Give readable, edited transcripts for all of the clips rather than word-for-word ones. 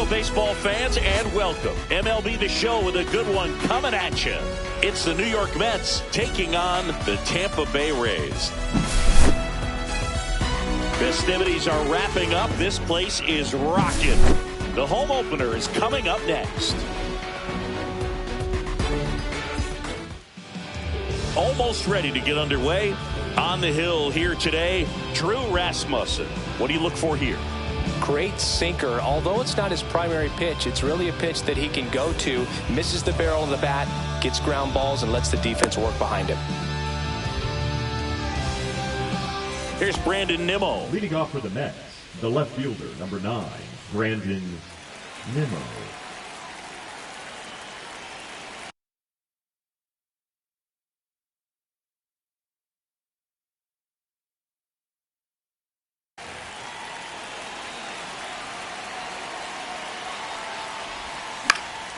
baseball fans, and welcome. MLB The Show with a good one coming at you. It's the New York Mets taking on the Tampa Bay Rays. Festivities are wrapping up. This place is rocking. The home opener is coming up next. Almost ready to get underway. On the hill here today, Drew Rasmussen. What do you look for here? Great sinker. Although it's not his primary pitch, it's really a pitch that he can go to, misses the barrel of the bat, gets ground balls, and lets the defense work behind him. Here's Brandon Nimmo. Leading off for the Mets, the left fielder, number 9, Brandon Nimmo.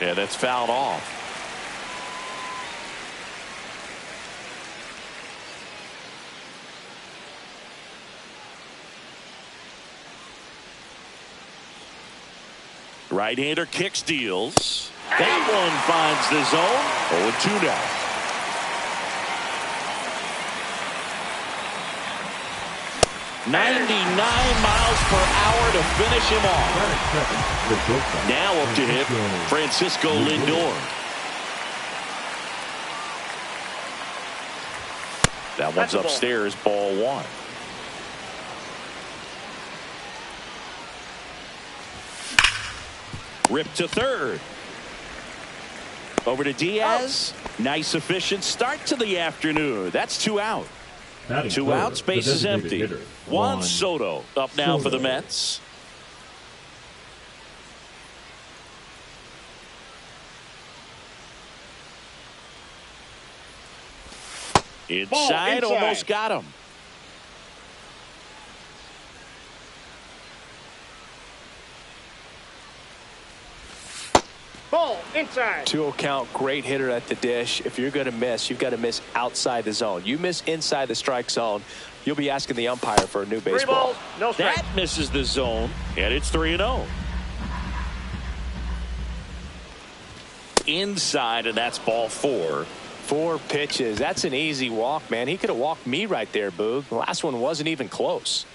Yeah, that's fouled off. Right-hander kicks, deals. That one finds the zone. 0-2 now. .99 mph to finish him off. Now up to hit Francisco Lindor. That one's upstairs, ball 1. Ripped to third. Over to Diaz. Nice efficient start to the afternoon. That's 2 out. 2 outs, base is empty. Juan Soto up now for the Mets. Inside, almost got him. Ball inside. 2-0 count, great hitter at the dish. If you're going to miss, you've got to miss outside the zone. You miss inside the strike zone, you'll be asking the umpire for a new baseball. 3 balls, no strike. That misses the zone, and it's 3-0. Inside, and that's ball 4. 4 pitches. That's an easy walk, man. He could have walked me right there, Boog. The last one wasn't even close.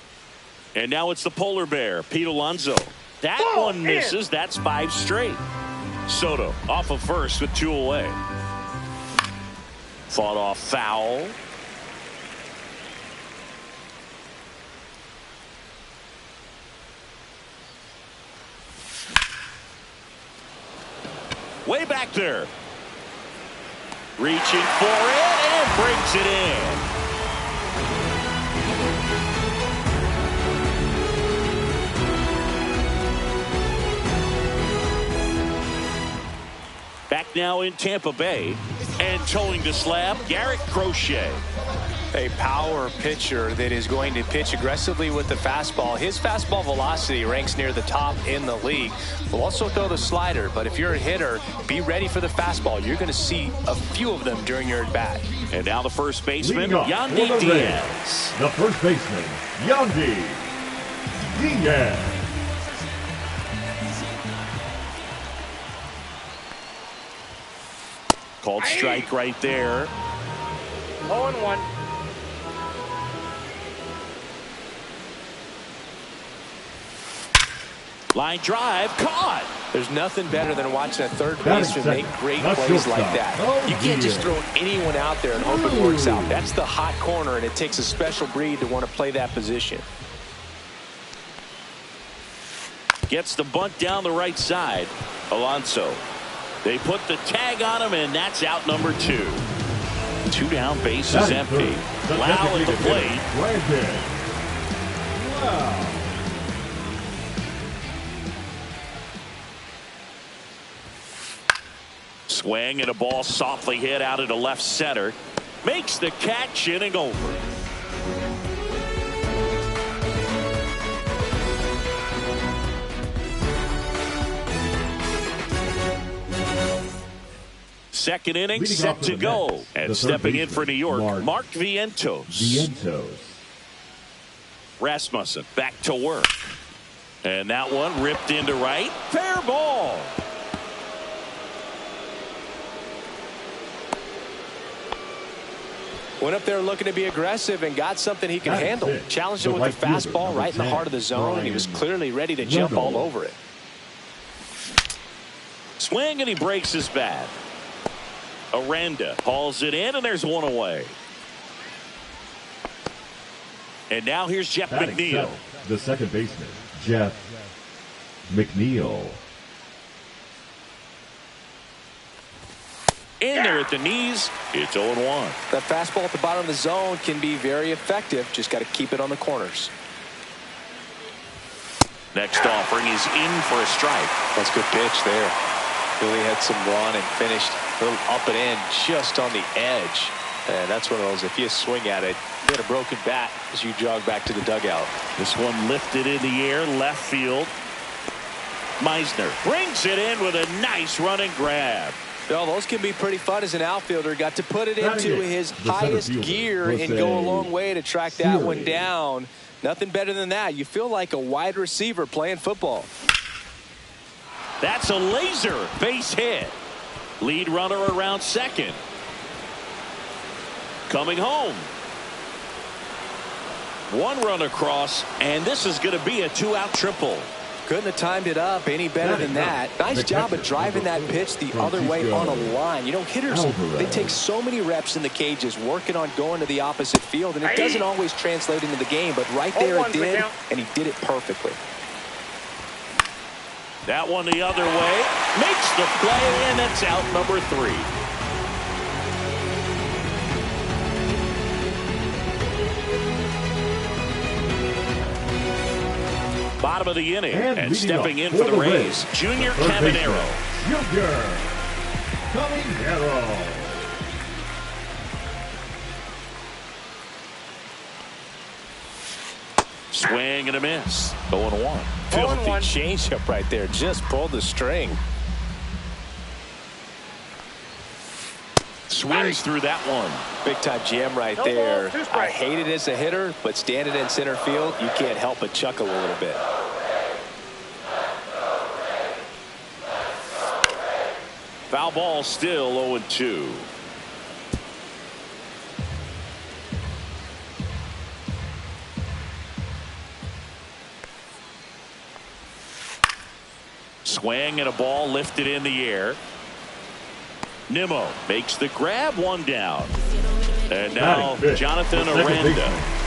And now it's the polar bear, Pete Alonso. That one misses. That's 5 straight. Soto off of first with 2 away. Fought off foul. Way back there. Reaching for it and brings it in. Back now in Tampa Bay, and towing the slab, Garrett Crochet. A power pitcher that is going to pitch aggressively with the fastball. His fastball velocity ranks near the top in the league. Will also throw the slider, but if you're a hitter, be ready for the fastball. You're going to see a few of them during your at-bat. And now the first baseman, Yandy Diaz. The first baseman, Yandy Diaz. Called strike right there. 0-1. Line drive, caught. There's nothing better than watching a third baseman make great plays like that. You can't just throw anyone out there and hope it works out. That's the hot corner, and it takes a special breed to want to play that position. Gets the bunt down the right side. Alonso. They put the tag on him, and that's out number 2. 2 down, base is empty. Lau at the plate. Wow. Swing and a ball softly hit out into left center. Makes the catch, inning over. Second inning set to go. And stepping in for New York, Mark Vientos. Vientos. Rasmussen back to work. And that one ripped into right. Fair ball. Went up there looking to be aggressive and got something he can handle. Challenged him with the fastball right in the heart of the zone, and he was clearly ready to jump all over it. Swing, and he breaks his bat. Aranda hauls it in, and there's one away. And now here's Jeff McNeil. The second baseman, Jeff McNeil. In there at the knees. It's 0-1. That fastball at the bottom of the zone can be very effective. Just got to keep it on the corners. Next offering is in for a strike. That's a good pitch there. Really had some run and finished a little up and in just on the edge. And that's one of those, if you swing at it, you get a broken bat as you jog back to the dugout. This one lifted in the air, left field. Meisner brings it in with a nice running grab. Well, those can be pretty fun as an outfielder. Got to put it into his highest gear and go a long way to track that one down. Nothing better than that. You feel like a wide receiver playing football. That's a laser base hit. Lead runner around second. Coming home. One run across, and this is going to be a 2-out triple. Couldn't have timed it up any better than that. Nice job of driving that pitch the other way on a line. You know, hitters, they take so many reps in the cages working on going to the opposite field, and it doesn't always translate into the game, but right there it did, and he did it perfectly. That one the other way. Makes the play, and that's out number 3. Bottom of the inning, and stepping in for the Rays, Junior Caminero. Junior Caminero. Swing and a miss. 0-1. Filthy changeup right there. Just pulled the string. Swings through that one. Big time jam right there. I hate it as a hitter, but standing in center field, you can't help but chuckle a little bit. Foul ball, still 0-2. Swing and a ball lifted in the air. Nimmo makes the grab, one down. And now Jonathan Aranda.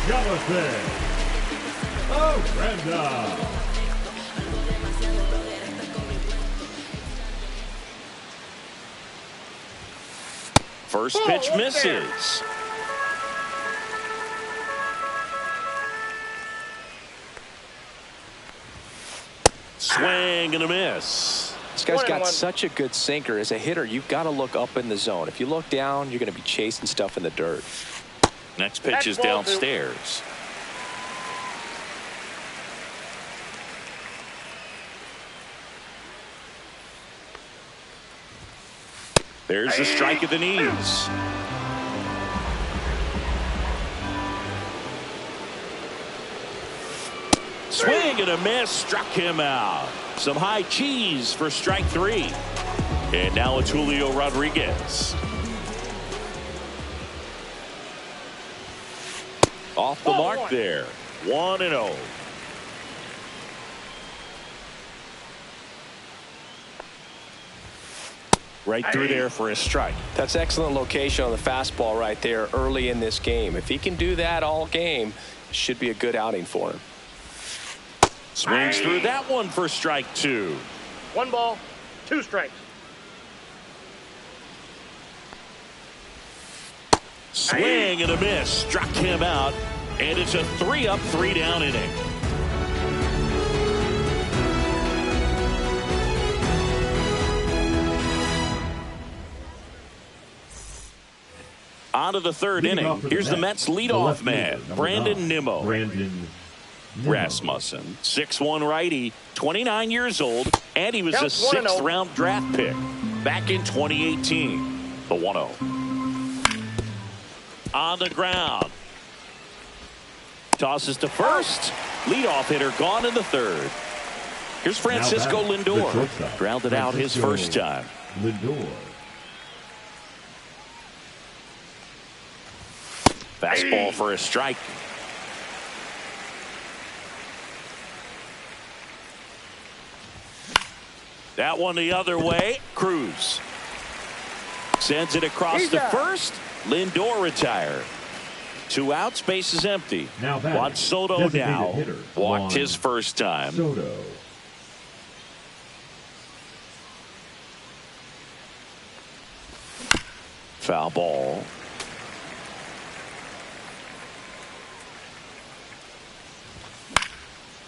Jonathan Aranda. First pitch misses. Swing and a miss. This guy's got such a good sinker. As a hitter, you've got to look up in the zone. If you look down, you're going to be chasing stuff in the dirt. Next pitch is downstairs. There's the strike at the knees. Swing and a miss, struck him out. Some high cheese for strike 3. And now it's Julio Rodriguez. Off the mark there. 1-0. Right through there for a strike. That's excellent location on the fastball right there early in this game. If he can do that all game, it should be a good outing for him. Swings through that one for strike 2. 1 ball, 2 strikes. Swing and a miss, struck him out, and it's a 3-up, 3-down inning. On to the third inning. Here's the Mets leadoff man, Brandon Nimmo. Rasmussen, 6'1" righty, 29 years old, and he was a 6th round draft pick back in 2018. The 1-0. On the ground. Tosses to first. Leadoff hitter gone in the third. Here's Francisco Lindor. Grounded out his first time. Lindor. Fastball for a strike. That one the other way. Cruz sends it across to first. Lindor retired. 2 outs, base is empty. Now Juan Soto now walked his first time. Soto. Foul ball.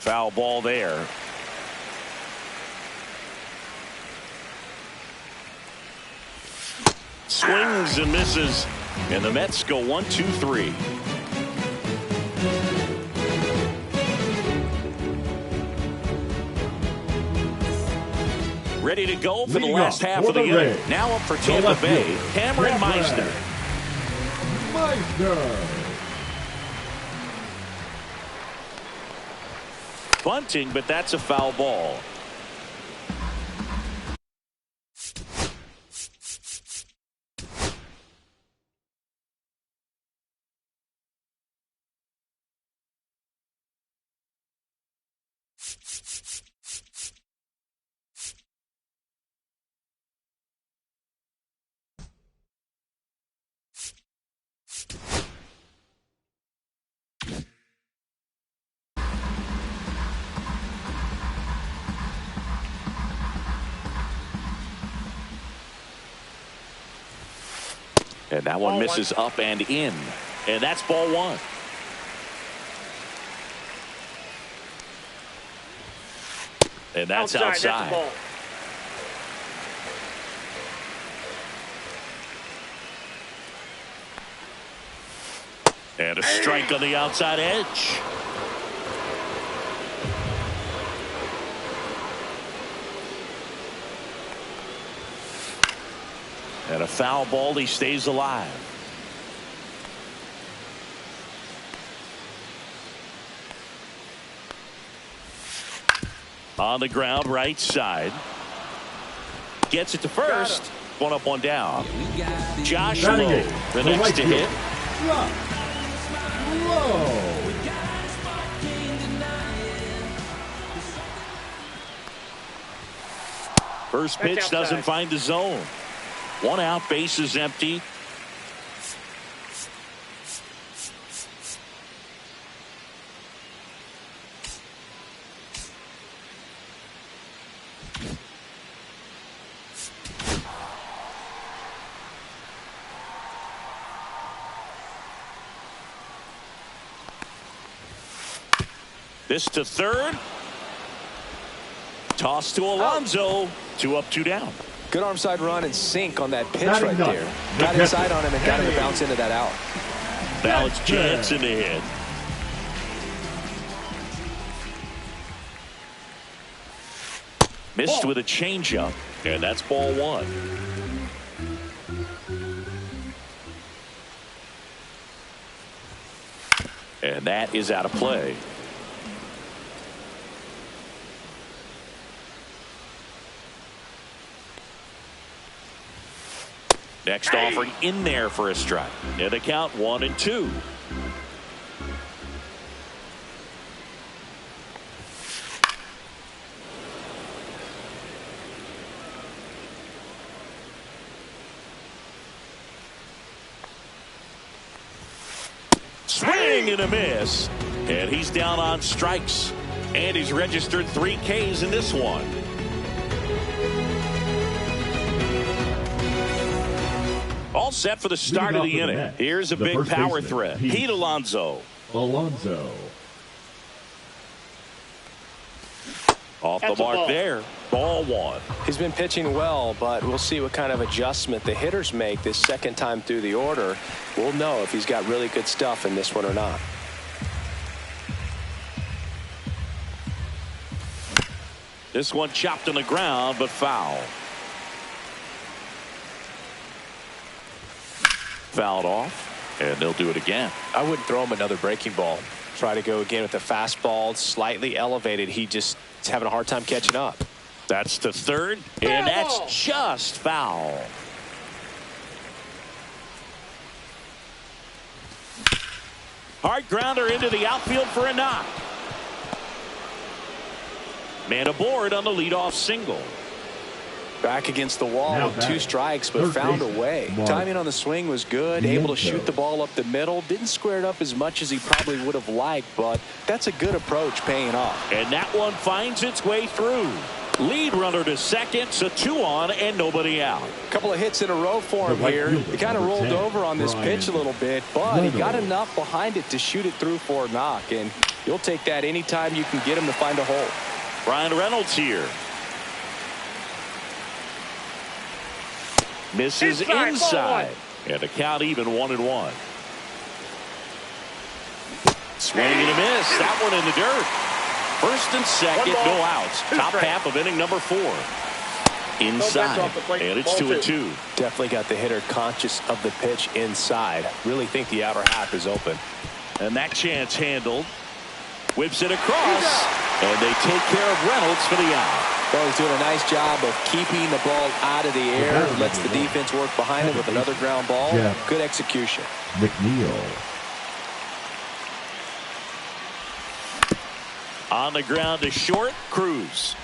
Foul ball there. Swings and misses. And the Mets go 1-2-3. Ready to go for the last half of the inning. Now up for Tampa Bay, Cameron Meisner. Bunting, but that's a foul ball. And that one misses up and in. And that's ball 1. And that's outside. That's and a strike on the outside edge. And a foul ball, he stays alive. On the ground, right side. Gets it to first. 1 up, 1 down. Josh Lowe, the next to hit. First pitch doesn't find the zone. 1 out, base is empty. This to third. Toss to Alonso. 2 up, 2 down. Good arm side run and sink on that pitch right there. Got inside on him and got him to bounce into that out. Now it's Jansen to hit. Missed with a changeup, and that's ball 1. And that is out of play. Next offering in there for a strike. And the count 1-2. Swing and a miss. And he's down on strikes. And he's registered 3 Ks in this one. All set for the start of the inning. Here's a big power threat. Pete Alonso. Off the mark there. Ball 1. He's been pitching well, but we'll see what kind of adjustment the hitters make this second time through the order. We'll know if he's got really good stuff in this one or not. This one chopped on the ground, but foul. Fouled off, and they'll do it again. I wouldn't throw him another breaking ball. Try to go again with the fastball, slightly elevated. He just He's having a hard time catching up. That's to third, and that's just foul. Hard grounder into the outfield for a knock. Man aboard on the leadoff single. Back against the wall Now with 2 strikes, but found a way. Timing on the swing was good. Able to shoot the ball up the middle. Didn't square it up as much as he probably would have liked, but that's a good approach paying off. And that one finds its way through. Lead runner to second, so 2 on and nobody out. A couple of hits in a row for him here. He kind of rolled over on this pitch a little bit, but he got enough behind it to shoot it through for a knock, and you'll take that anytime you can get him to find a hole. Brian Reynolds here. Misses inside. And the count even 1-1. Swing and a miss. That one in the dirt. First and second, no outs. Top half of inning number 4. Inside. And it's 2-2. Definitely got the hitter conscious of the pitch inside. Really think the outer half is open. And that chance handled. Whips it across. And they take care of Reynolds for the out. Well, he's doing a nice job of keeping the ball out of the air. Lets the defense work behind him with another ground ball. Good execution. McNeil. On the ground to short. Cruz.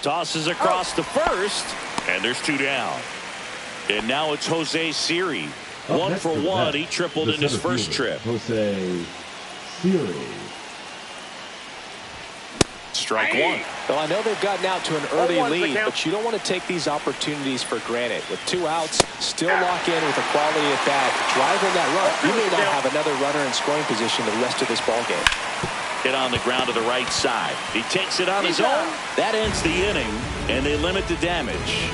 Tosses across to first. And there's 2 down. And now it's Jose Siri. 1 for 1. He tripled in his first trip. Jose Siri. Strike 1. Well, I know they've gotten out to an early lead, but you don't want to take these opportunities for granted. With 2 outs, still lock in with a quality at bat. Drive in that run. You may not have another runner in scoring position the rest of this ball game. Hit on the ground to the right side. He takes it on his own. That ends the inning, and they limit the damage.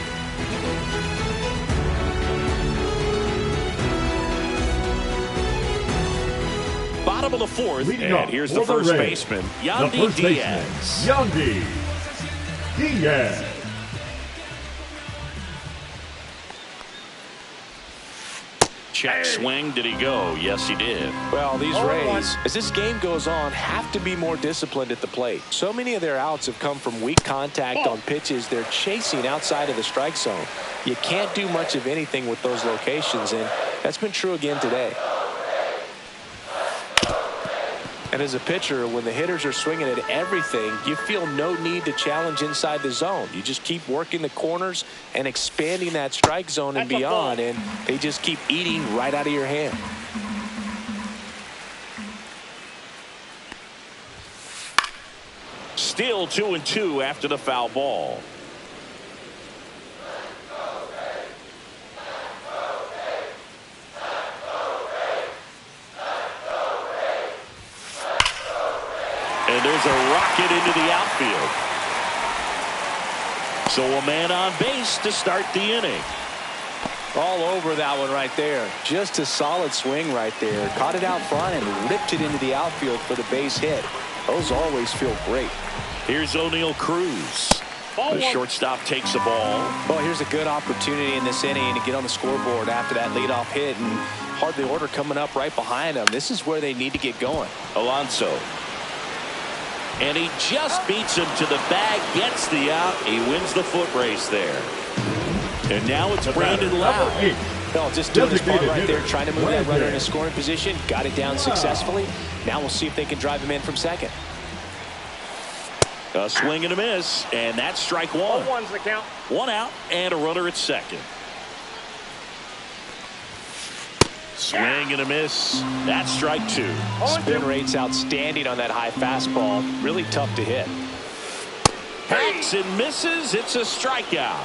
Bottom of the 4th, and here's the first baseman, Yandy Diaz. Yandy Diaz. Check swing. Did he go? Yes, he did. Well, these Rays, as this game goes on, have to be more disciplined at the plate. So many of their outs have come from weak contact on pitches they're chasing outside of the strike zone. You can't do much of anything with those locations, and that's been true again today. And as a pitcher, when the hitters are swinging at everything, you feel no need to challenge inside the zone. You just keep working the corners and expanding that strike zone and beyond, and they just keep eating right out of your hand. Still 2-2 after the foul ball. And there's a rocket into the outfield. So a man on base to start the inning. All over that one right there. Just a solid swing right there. Caught it out front and ripped it into the outfield for the base hit. Those always feel great. Here's O'Neal Cruz. The shortstop takes the ball. Well, here's a good opportunity in this inning to get on the scoreboard after that leadoff hit, and hardly order coming up right behind them. This is where they need to get going. Alonso. And he just beats him to the bag, gets the out. He wins the foot race there. And now it's Brandon Lowe. Well, just doing his part right there, trying to move that runner in a scoring position. Got it down successfully. Now we'll see if they can drive him in from second. A swing and a miss, and that's strike 1. 1's the count. 1 out and a runner at second. Swing and a miss. That's strike 2. Spin rate's outstanding on that high fastball. Really tough to hit. Hacks and misses. It's a strikeout.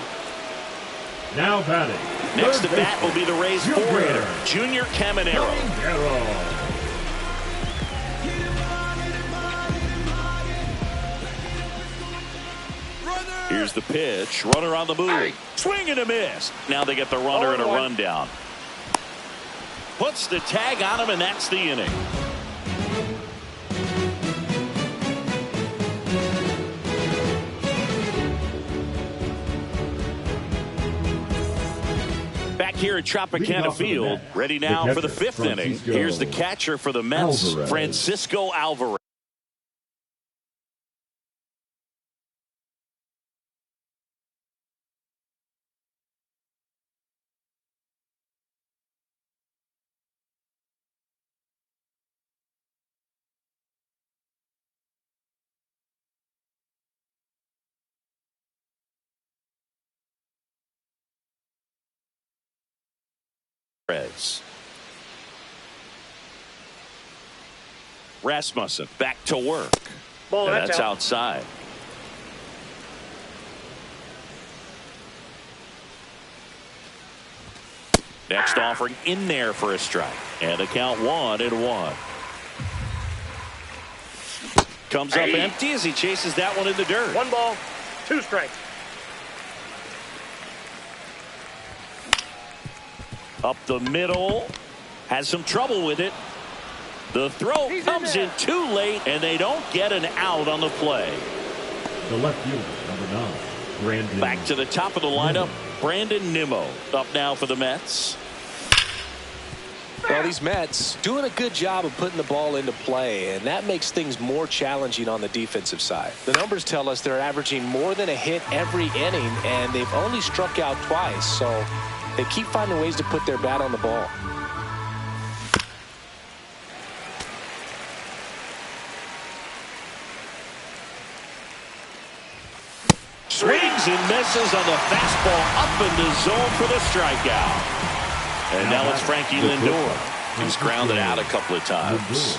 Now batting. Next to bat will be the Rays' 4-hitter, Junior Caminero. Here's the pitch. Runner on the move. Swing and a miss. Now they get the runner and a rundown. Puts the tag on him, and that's the inning. Back here at Tropicana Field, ready now for the 5th inning. Here's the catcher for the Mets, Francisco Alvarez. Reds. Rasmussen back to work. Ball, And that's that's out. outside. Next offering in there for a strike. And a count 1-1. Comes up empty as he chases that one in the dirt. 1 ball, 2 strikes. Up the middle. Has some trouble with it. The throw comes in too late, and they don't get an out on the play. The left fielder, number 9, Brandon. Back to the top of the lineup, Brandon Nimmo up now for the Mets. Well, these Mets doing a good job of putting the ball into play, and that makes things more challenging on the defensive side. The numbers tell us they're averaging more than a hit every inning, and they've only struck out twice, so they keep finding ways to put their bat on the ball. Swings and misses on the fastball up in the zone for the strikeout. And now it's Frankie Lindor. He's grounded out a couple of times.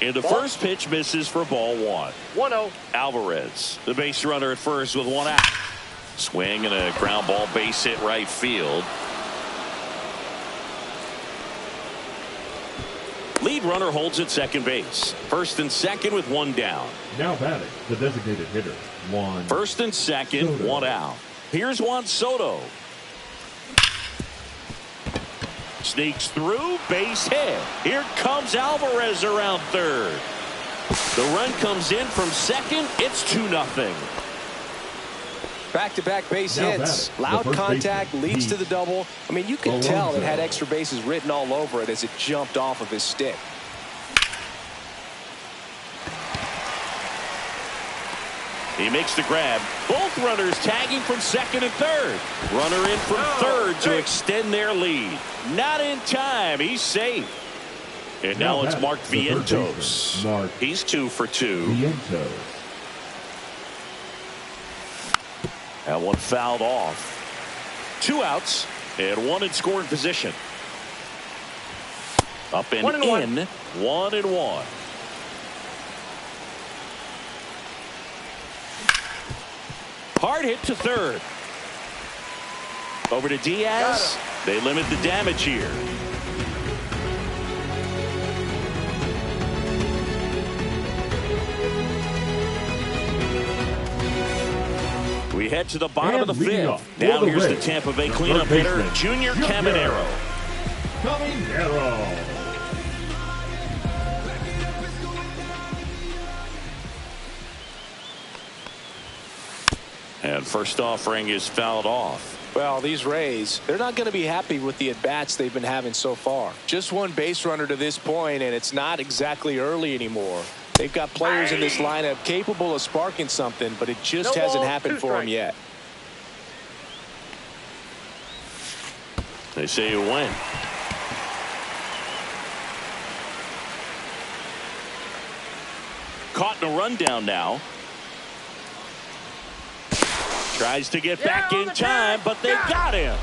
And the first pitch misses for ball 1. 1-0. Alvarez, the base runner at first with 1 out. Swing and a ground ball base hit right field. Lead runner holds at second base. First and second with 1 down. Now batting, the designated hitter, Juan. First and second, Soto. 1 out. Here's Juan Soto. Sneaks through, base hit. Here comes Alvarez around third. The run comes in from second. It's 2-0. Back-to-back base Now hits. batting, Loud the first contact baseman, leads to the double. I mean, you can Alonso. tell it had extra bases written all over it as it jumped off of his stick. He makes the grab. Both runners tagging from second and third. Runner in from third to extend their lead. Not in time. He's safe. And now it's Mark the third Vientos. baseman, Mark He's 2 for 2. Vientos. That one fouled off. 2 outs and 1 in scoring position. Up and 1-1. 1-1. Hard hit to third. Over to Diaz. They limit the damage here. We head to the bottom of the leading 5th. off Now for the here's the Reds, Tampa Bay the cleanup third hitter, baseman, Junior Junior Caminero. Caminero. And first offering is fouled off. Well, these Rays, they're not going to be happy with the at-bats they've been having so far. Just 1 base runner to this point, and it's not exactly early anymore. They've got players in this lineup capable of sparking something, but it just hasn't happened for them yet. They say you win. Caught in a rundown now. Tries to get back in time, but they got him.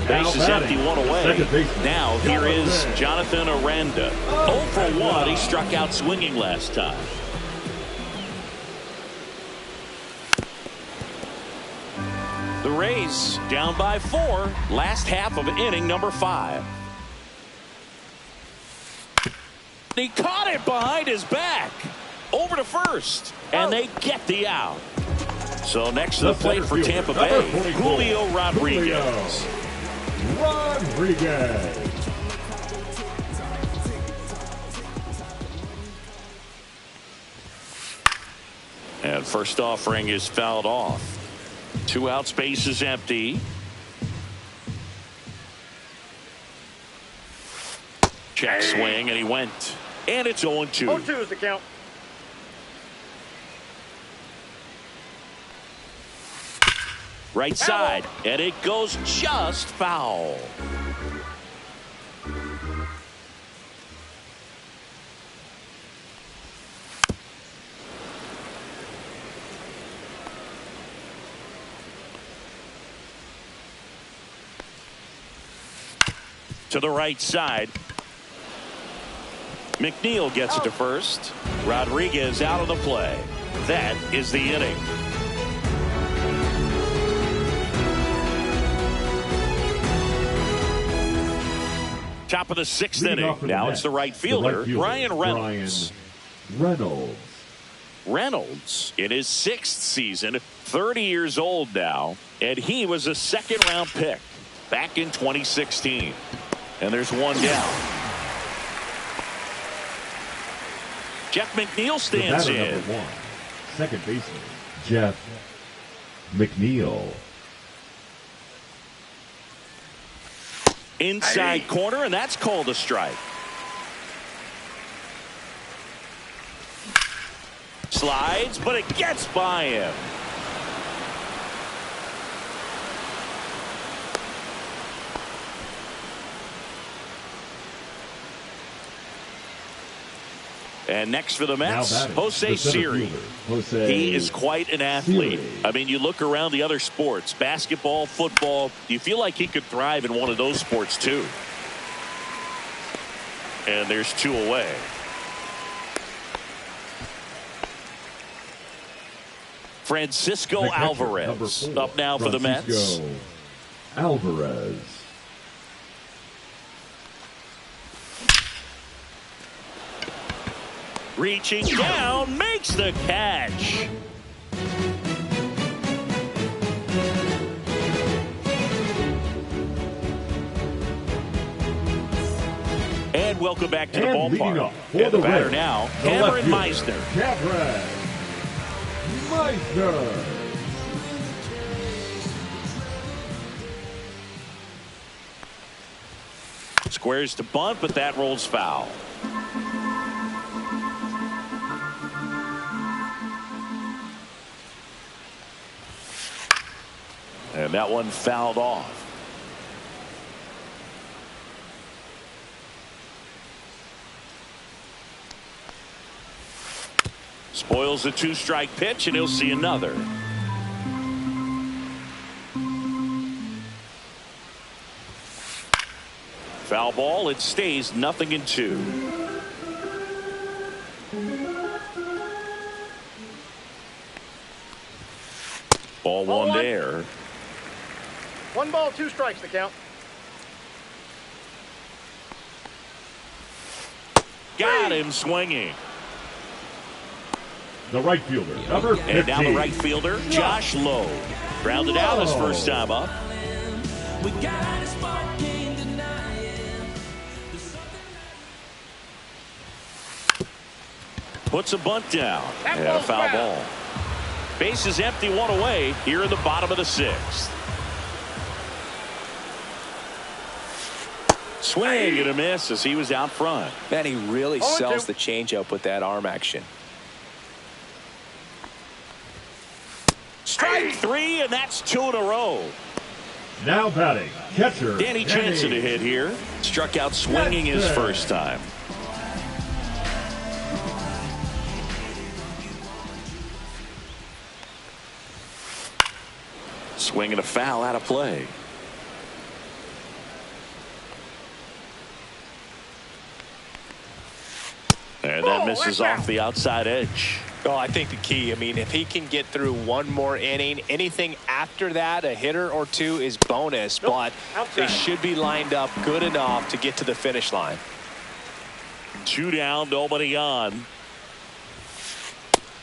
Base is empty, 1 away. Now here is Jonathan Aranda. 0 for 1. He struck out swinging last time. The Rays down by 4. Last half of inning number 5. He caught it behind his back. Over to first. And they get the out. So next to the plate for Tampa Bay, Julio Rodriguez. And first offering is fouled off. 2 outs, base is empty. Check swing, and he went. And it's 0-2. 0-2 is the count. Right side, and it goes just foul. to the right side. McNeil gets it to first. Rodriguez out of the play. That is the inning. Top of the sixth inning. Now it's the right fielder, Ryan Reynolds. Reynolds in his sixth season, 30 years old now, and he was a second-round pick back in 2016. And there's one down. Jeff McNeil stands in. Number 1, second baseman, Jeff McNeil. Inside corner, and that's called a strike. Slides, but it gets by him. And next for the Mets, Jose Siri. He is quite an athlete. I mean, you look around the other sports, basketball, football, you feel like he could thrive in one of those sports too. And there's 2 away. Francisco Alvarez up now for the Mets. Alvarez. Reaching down, makes the catch. And welcome back to the ballpark. And the batter now, Cameron Meisner. Cameron Meisner. Squares to bunt, but that rolls foul. And that one fouled off. Spoils the 2-strike pitch, and he'll see another. Foul ball. It stays 0-2. Ball one there. 1 ball, 2 strikes the count. Got him swinging. The right fielder, number 15. And down the right fielder, Josh Lowe. Grounded out his first time up. Puts a bunt down. And a foul ball. Base is empty, 1 away here in the bottom of the 6th. Swing and a miss as he was out front. Man, he really sells the changeup with that arm action. Strike 3, and that's 2 in a row. Now batting, catcher Danny Jansen to hit here. Struck out swinging his first time. Swing and a foul out of play. And that misses off the outside edge. Oh, I think the key, I mean, if he can get through 1 more inning, anything after that, a hitter or 2 is bonus, but they should be lined up good enough to get to the finish line. 2 down, nobody on.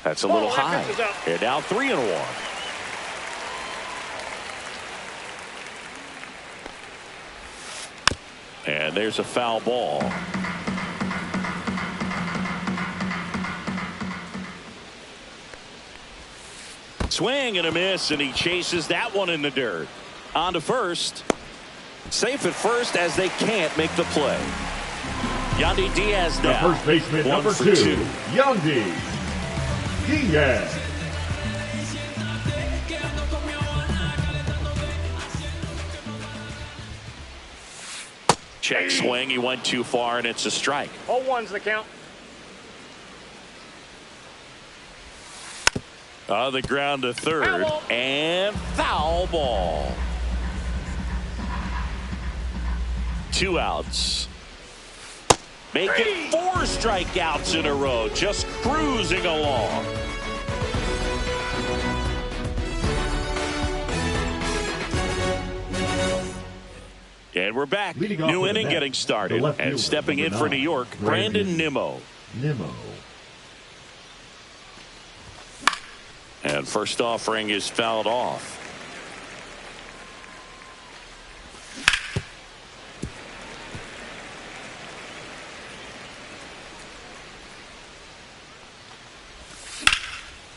That's a little high. And now 3-1. And there's a foul ball. Swing and a miss, and he chases that one in the dirt. On to first. Safe at first as they can't make the play. Yandy Diaz now. The first baseman, number 2, Yandy Diaz. Check swing. He went too far, and it's a strike. 0-1's the count. On the ground to third, and foul ball. 2 outs. Make it 4 strikeouts in a row, just cruising along. And we're back. New inning getting started. And stepping in for New York, Brandon Nimmo. And first offering is fouled off.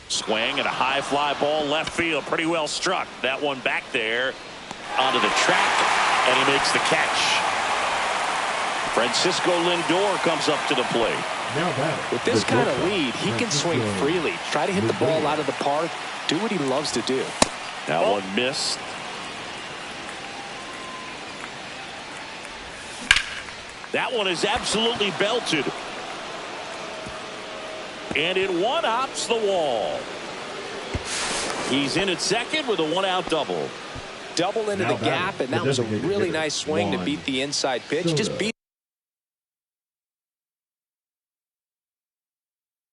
Swing and a high fly ball left field. Pretty well struck. That one back there onto the track, and he makes the catch. Francisco Lindor comes up to the plate. With this kind of lead, he can swing freely. Try to hit the ball out of the park. Do what he loves to do. That one missed. That one is absolutely belted. And it one-hops the wall. He's in at second with a 1-out double. Double into the gap, and that was a really nice swing to beat the inside pitch. Just beat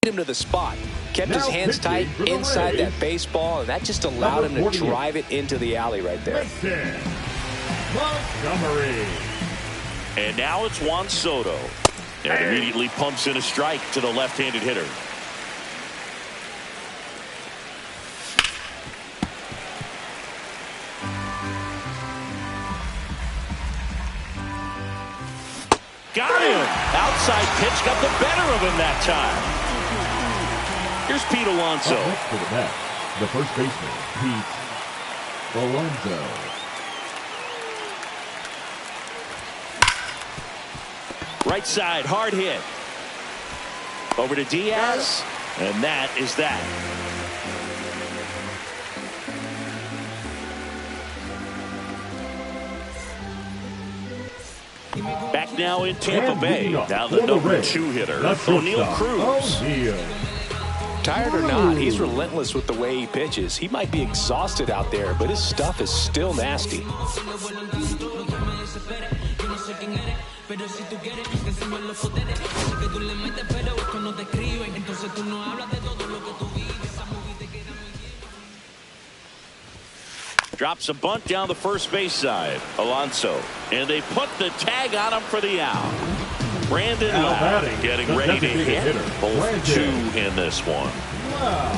him to the spot. Kept his hands tight inside that baseball, and that just allowed him to drive it into the alley right there. Montgomery. And now it's Juan Soto. And immediately pumps in a strike to the left-handed hitter. Got him. Outside pitch got the better of him that time. Here's Pete Alonso. To the bat, the first baseman, Pete Alonso. Right side, hard hit. Over to Diaz, and that is that. Back now in Tampa Bay. Now the number 2 hitter, O'Neal Cruz. Tired or not, he's relentless with the way he pitches. He might be exhausted out there, but his stuff is still nasty. Drops a bunt down the first base side. Alonso. And they put the tag on him for the out. Brandon Lau getting ready to hit. Both 2 in this one. Wow.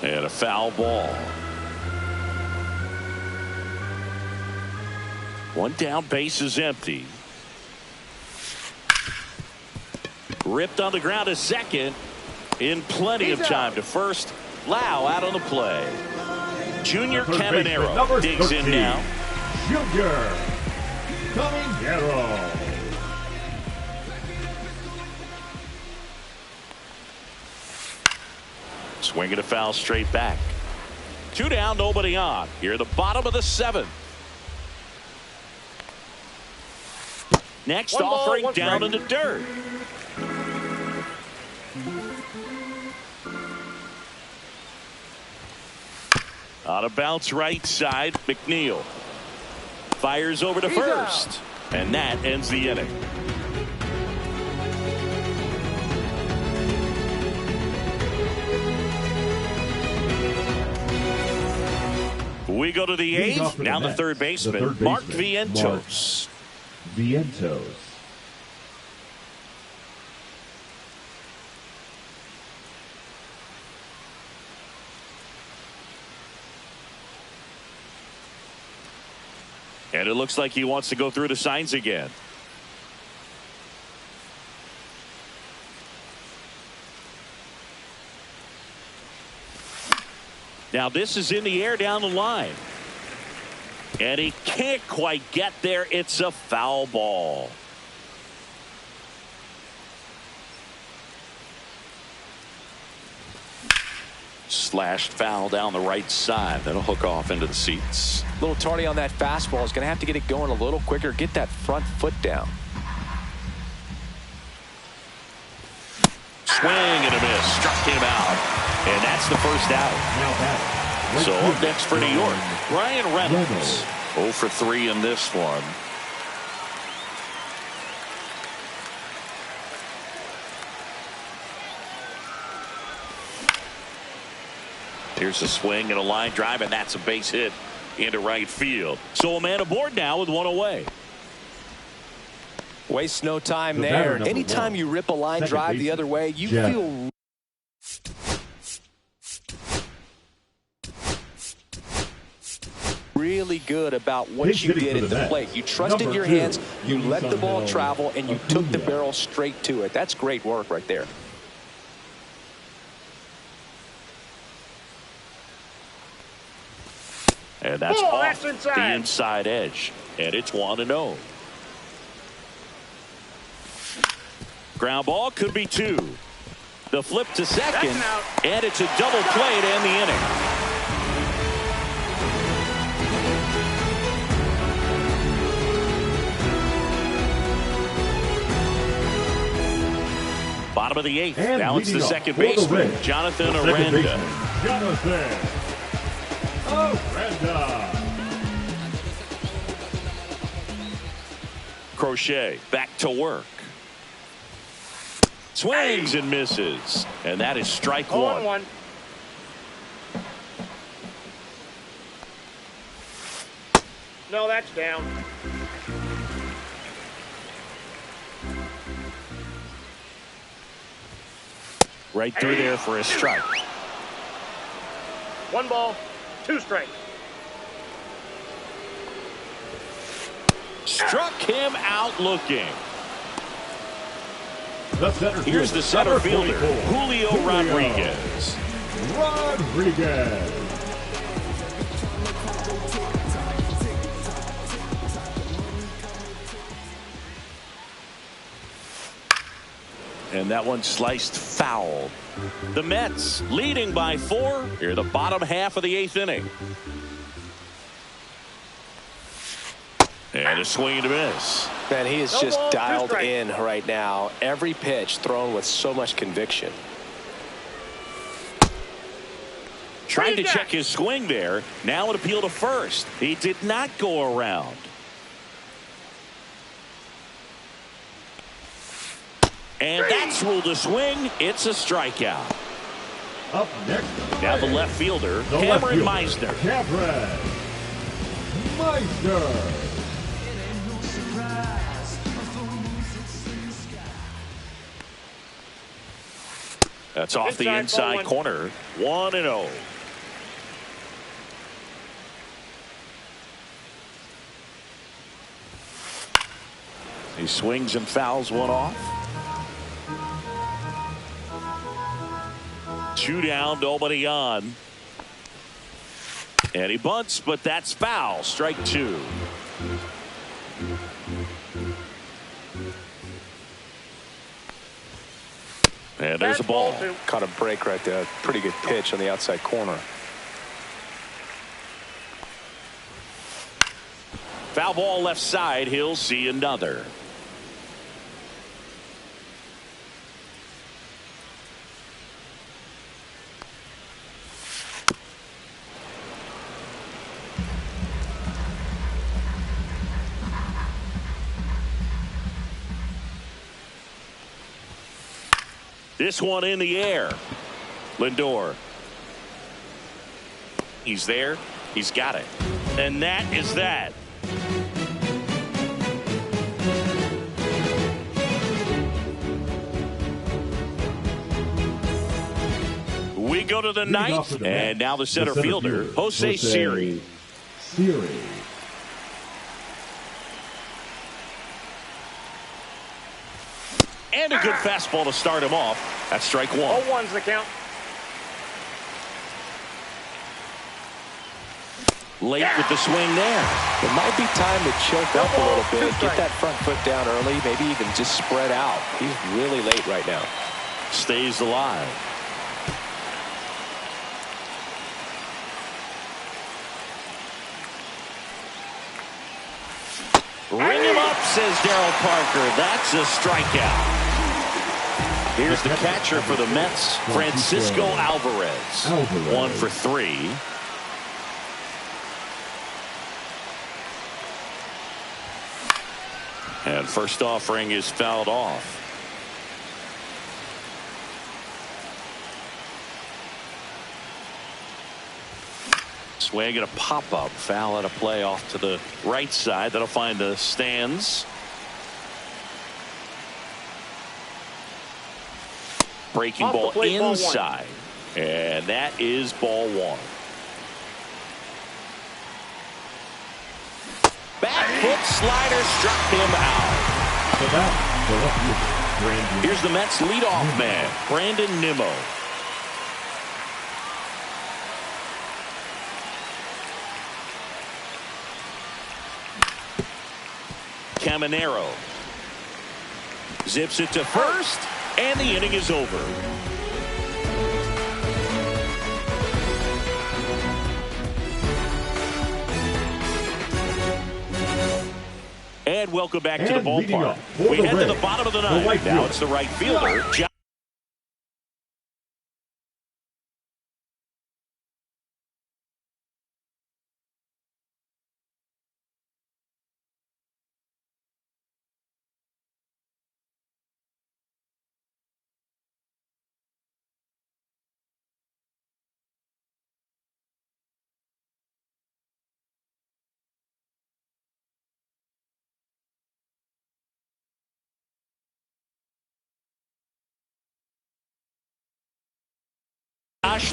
And a foul ball. 1 down, base is empty. Ripped on the ground to second. In plenty of time to first. Lau out on the play. Junior Caminero digs in now. Junior Caminero. Swinging a foul straight back. 2 down, nobody on. Here at the bottom of the 7th. Next offering down in the dirt. On a bounce right side, McNeil fires over to first, and that ends the inning. We go to the 8th. Now the third baseman, Mark Vientos. And it looks like he wants to go through the signs again. Now this is in the air down the line. And he can't quite get there. It's a foul ball. Slashed foul down the right side. That'll hook off into the seats. A little tardy on that fastball. Is going to have to get it going a little quicker. Get that front foot down. Swing and a miss. Struck him out. And that's the first out. Now batting. So up next for New York, Brian Reynolds. 0 for 3 in this one. Here's a swing and a line drive, and that's a base hit into right field. So a man aboard now with one away. Waste no time there. Anytime you rip a line drive the other way, you feel really good about what you did at the plate. You trusted your hands, you let the ball travel, and you took the barrel straight to it. That's great work right there. And that's off the inside edge. And it's 1-0. Ground ball could be 2. The flip to second. And it's a double play to end the inning. Bottom of the 8th. And now it's the second baseman, baseman, Jonathan Aranda. Jonathan Aranda. Crochet back to work. Swings and misses. And that is strike 1. No, that's down. Right through there for a strike. 1 ball, 2 strikes. Struck him out looking. Here's the center fielder, Julio Rodriguez. And that one sliced foul. The Mets leading by 4 here the bottom half of the 8th inning. And a swing and a miss. Man, he is just dialed in right now. Every pitch thrown with so much conviction. Trying to check his swing there. Now an appeal to first. He did not go around. And that's ruled a swing. It's a strikeout. Up next. Now the left fielder, Cameron Meisner. Cameron Meisner. That's off the inside corner. 1-0. He swings and fouls one off. 2 down, nobody on. And he bunts, but that's foul. Strike 2. And there's a ball. Caught a break right there. Pretty good pitch on the outside corner. Foul ball left side. He'll see another. This one in the air. Lindor. He's there. He's got it. And that is that. We go to the ninth. And now the center fielder, Jose Siri. And a good fastball to start him off. That's strike 1. 0-1's the count. Late with the swing there. It might be time to choke up a little bit. Get that front foot down early. Maybe even just spread out. He's really late right now. Stays alive. Ring him up, says Darryl Parker. That's a strikeout. Here's the catcher for the Mets, Francisco Alvarez. 1 for 3. And first offering is fouled off. Swing and a pop-up. Foul at a play off to the right side. That'll find the stands. Breaking ball inside. And that is ball 1. Back foot slider struck him out. Here's the Mets leadoff man, Brandon Nimmo. Caminero zips it to first, and the inning is over. And welcome back to the ballpark. We head to the bottom of the ninth. Now it's the right fielder, John.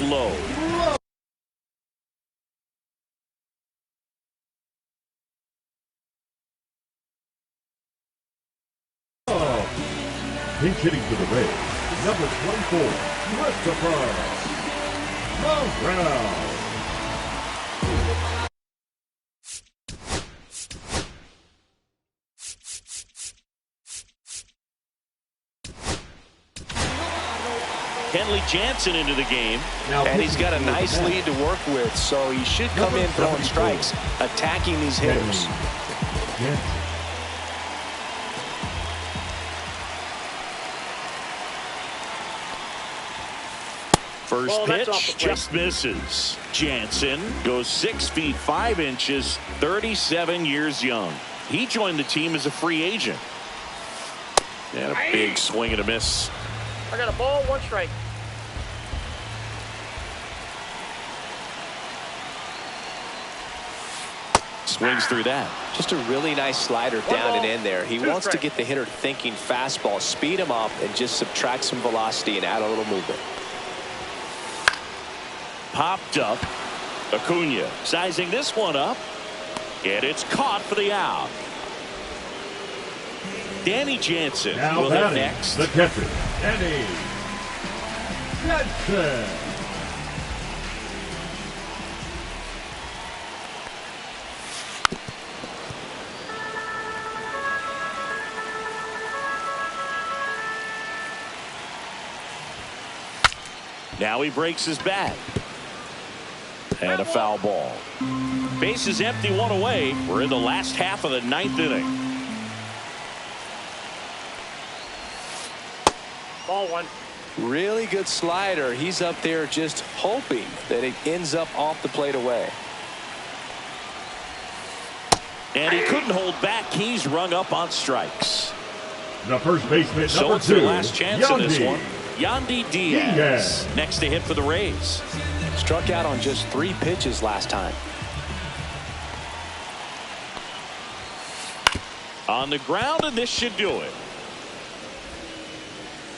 Low. Pinch hitting for the Rays, number 24, Christopher Brown. Kenley Jansen into the game. And he's got a nice lead to work with, so he should come in throwing strikes, attacking these hitters. First pitch just misses. Jansen goes 6 feet 5 inches, 37 years young. He joined the team as a free agent. And a big swing and a miss. I got a ball, 1 strike. Swings through that. Just a really nice slider down and in there. He wants to get the hitter thinking fastball, speed him up, and just subtract some velocity and add a little movement. Popped up. Acuna sizing this one up. And it's caught for the out. Danny Jansen will hit next. The catcher, Danny Jansen. Now he breaks his bat. And a foul ball. Base is empty, 1 away. We're in the last half of the 9th inning. Ball 1. Really good slider. He's up there just hoping that it ends up off the plate away. And he couldn't hold back. He's rung up on strikes. The first baseman, so number it's 2, their last chance in this one. Yandy Diaz. Yes. Next to hit for the Rays. Struck out on just 3 pitches last time. On the ground, and this should do it.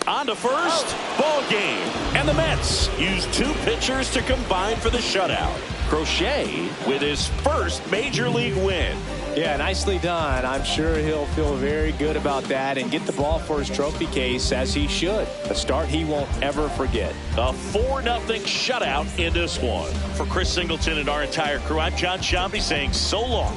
On to first. Ball game. And the Mets use 2 pitchers to combine for the shutout. Crochet with his first major league win. Yeah, nicely done. I'm sure he'll feel very good about that and get the ball for his trophy case, as he should. A start he won't ever forget. A 4-0 shutout in this one. For Chris Singleton and our entire crew, I'm John Shambi saying so long.